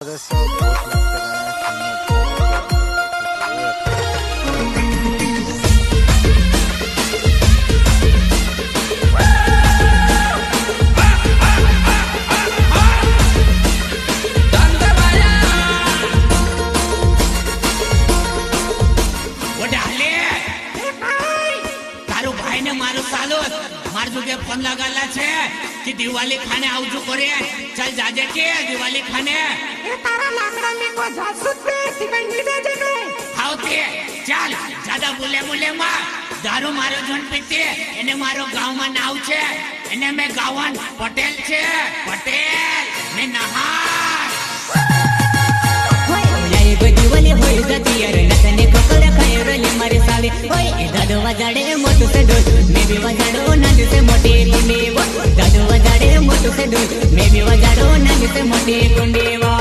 Adesso devo phone लगाला छे कि दिवाली खाने आवजू करे चल जाजे के दिवाली खाने ए तारा लाकड़ा में को जासूस पे टिकट नहीं दे देने आवते चल ज्यादा बोले मा दारू मारो जन पीते एने मारो गांव में नाव छे एने में गावन पटेल छे पटेल ने नहार होय गो दिवाली होय जाती अरे नतने कोकले खाय रे मारे साले होय दादू वजाडे मोटू से डोल मे भी वजाडो नानी से मोटी कुंडी वो दादू वजाडे मोटू से डोल मे भी वजाडो नानी से मोटी कुंडी वो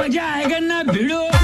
मजा आएगा ना भिड़ो